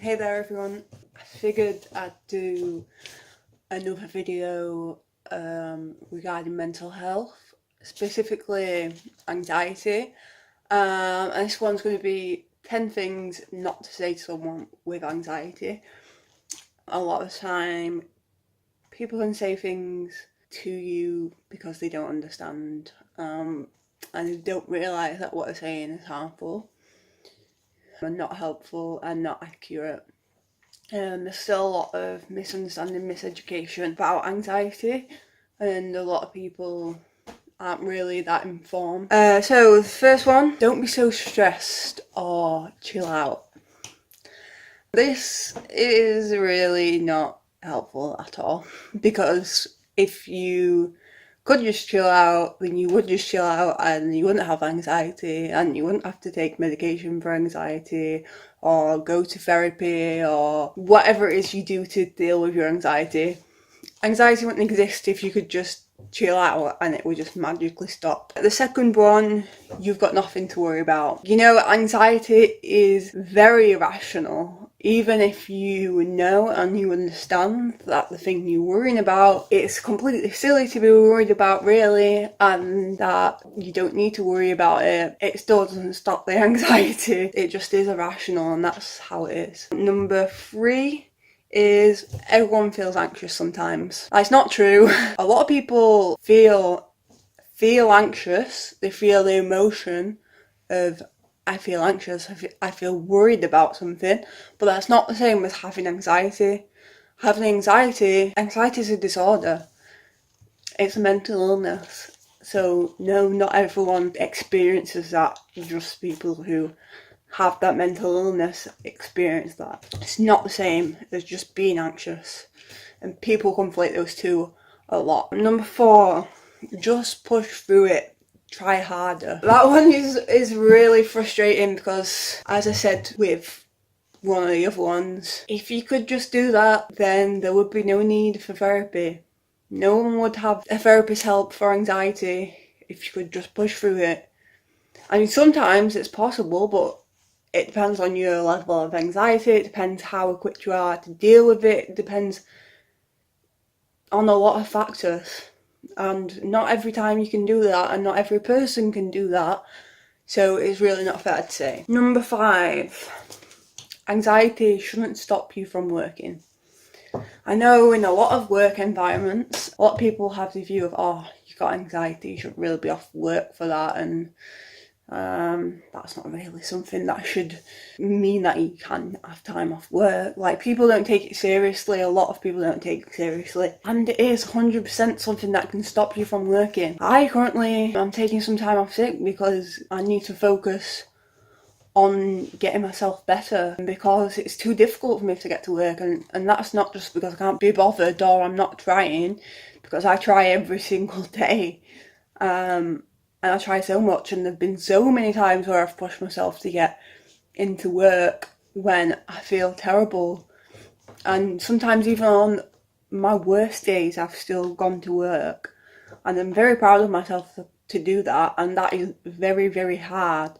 Hey there everyone, I figured I'd do another video regarding mental health, specifically anxiety, and this one's going to be 10 things not to say to someone with anxiety. A lot of the time people can say things to you because they don't understand and they don't realise that what they're saying is harmful and not helpful and not accurate. There's still a lot of misunderstanding, miseducation about anxiety, and a lot of people aren't really that informed. So the first one, don't be so stressed or chill out. This is really not helpful at all, because if you could just chill out, then you would just chill out and you wouldn't have anxiety and you wouldn't have to take medication for anxiety or go to therapy or whatever it is you do to deal with your anxiety. Anxiety wouldn't exist if you could just chill out and it would just magically stop. The second one, you've got nothing to worry about. You know, anxiety is very irrational. Even if you know and you understand that the thing you're worrying about, it's completely silly to be worried about, really, and that you don't need to worry about it. It still doesn't stop the anxiety. It just is irrational, and that's how it is. Number 3 is everyone feels anxious sometimes. That's not true. A lot of people feel anxious. They feel the emotion of I feel anxious, I feel worried about something, but that's not the same as having anxiety. Having anxiety is a disorder. It's a mental illness. So no, not everyone experiences that. Just people who have that mental illness experience that. It's not the same as just being anxious, and people conflate those two a lot. Number 4, just push through it. Try harder. That one is really frustrating because, as I said with one of the other ones, if you could just do that, then there would be no need for therapy. No one would have a therapist's help for anxiety if you could just push through it. I mean, sometimes it's possible, but it depends on your level of anxiety, it depends how equipped you are to deal with it, it depends on a lot of factors. And not every time you can do that, and not every person can do that, so it's really not fair to say. Number 5, anxiety shouldn't stop you from working. I know in a lot of work environments, a lot of people have the view of, oh, you've got anxiety, you should really be off work for that, and that's not really something that should mean that you can have time off work. Like, people don't take it seriously, a lot of people don't take it seriously, and it is 100% something that can stop you from working. I'm taking some time off sick because I need to focus on getting myself better, because it's too difficult for me to get to work, and that's not just because I can't be bothered or I'm not trying, because I try every single day. And I try so much, and there have been so many times where I've pushed myself to get into work when I feel terrible. And sometimes even on my worst days, I've still gone to work. And I'm very proud of myself to do that, and that is very, very hard.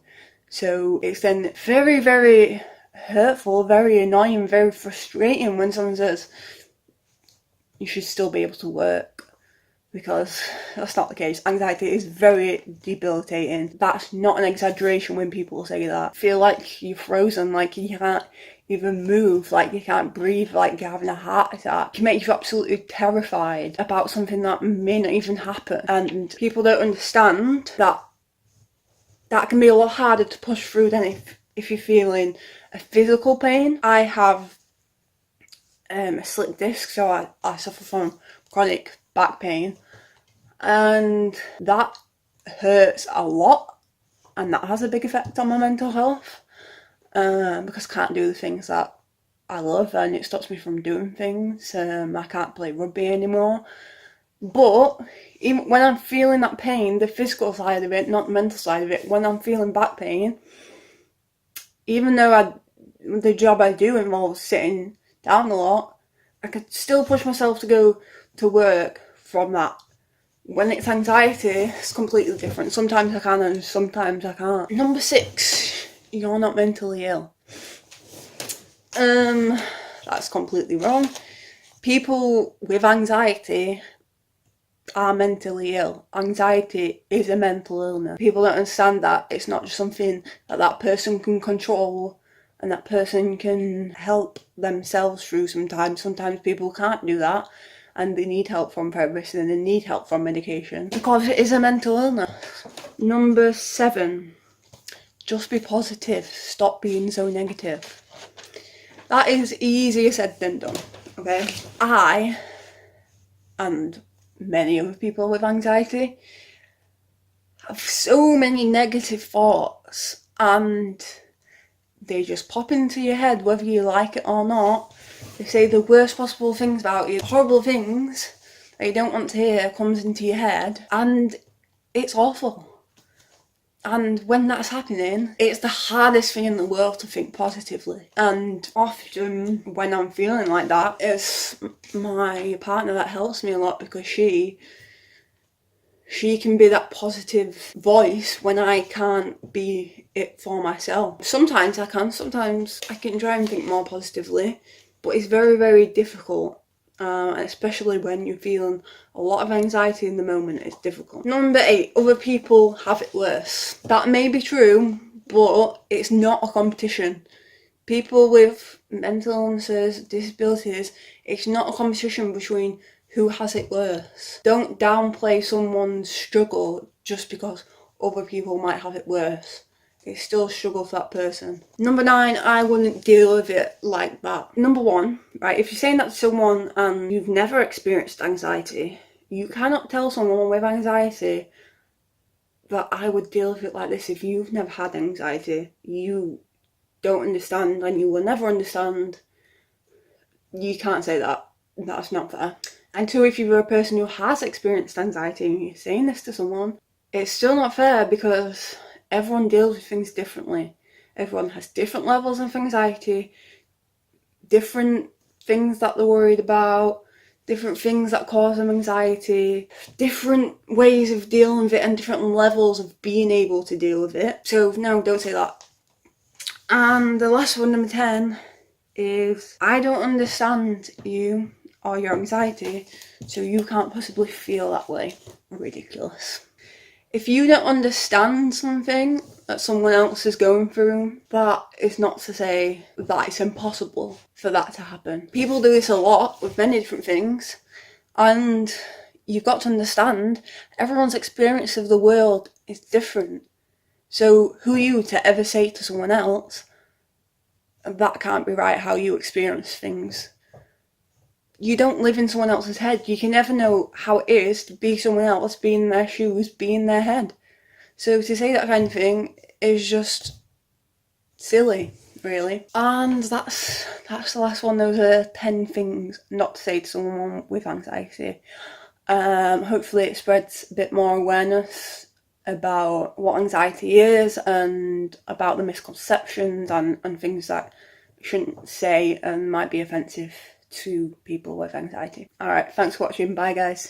So it's then very, very hurtful, very annoying, very frustrating when someone says, you should still be able to work. Because that's not the case. Anxiety is very debilitating. That's not an exaggeration when people say that. Feel like you're frozen, like you can't even move, like you can't breathe, like you're having a heart attack. It can make you absolutely terrified about something that may not even happen. And people don't understand that that can be a lot harder to push through than if you're feeling a physical pain. I have a slipped disc, so I suffer from chronic back pain, and that hurts a lot, and that has a big effect on my mental health, because I can't do the things that I love, and it stops me from doing things. I can't play rugby anymore. But even when I'm feeling that pain, the physical side of it, not the mental side of it, when I'm feeling back pain, even though the job I do involves sitting down a lot, I could still push myself to go to work from that. When it's anxiety, it's completely different. Sometimes I can and sometimes I can't. Number 6, you're not mentally ill. That's completely wrong. People with anxiety are mentally ill. Anxiety is a mental illness. People don't understand that it's not just something that that person can control and that person can help themselves through sometimes. Sometimes people can't do that and they need help from therapists and they need help from medication because it is a mental illness. Number 7, just be positive. Stop being so negative. That is easier said than done, okay? I, and many other people with anxiety, have so many negative thoughts and they just pop into your head whether you like it or not. They say the worst possible things about you, horrible things that you don't want to hear comes into your head, and it's awful. And when that's happening, it's the hardest thing in the world to think positively. And often when I'm feeling like that, it's my partner that helps me a lot because she can be that positive voice when I can't be it for myself. Sometimes I can try and think more positively, but it's very, very difficult. Especially when you're feeling a lot of anxiety in the moment, it's difficult. Number 8, other people have it worse. That may be true, but it's not a competition. People with mental illnesses, disabilities, it's not a competition between who has it worse. Don't downplay someone's struggle just because other people might have it worse. It's still a struggle for that person. Number 9, I wouldn't deal with it like that. Number 1, right, if you're saying that to someone and you've never experienced anxiety, you cannot tell someone with anxiety that I would deal with it like this. If you've never had anxiety, you don't understand and you will never understand. You can't say that. That's not fair. And 2, if you're a person who has experienced anxiety and you're saying this to someone, it's still not fair because everyone deals with things differently. Everyone has different levels of anxiety, different things that they're worried about, different things that cause them anxiety, different ways of dealing with it and different levels of being able to deal with it. So no, don't say that. And the last one, number 10, is I don't understand you or your anxiety, so you can't possibly feel that way. Ridiculous. If you don't understand something that someone else is going through, that is not to say that it's impossible for that to happen. People do this a lot with many different things, and you've got to understand everyone's experience of the world is different. So who are you to ever say to someone else, that can't be right how you experience things? You don't live in someone else's head. You can never know how it is to be someone else, be in their shoes, be in their head. So to say that kind of thing is just silly, really. And that's the last one. Those are 10 things not to say to someone with anxiety. Hopefully it spreads a bit more awareness about what anxiety is and about the misconceptions and things that you shouldn't say and might be offensive to people with anxiety. Alright, thanks for watching. Bye guys.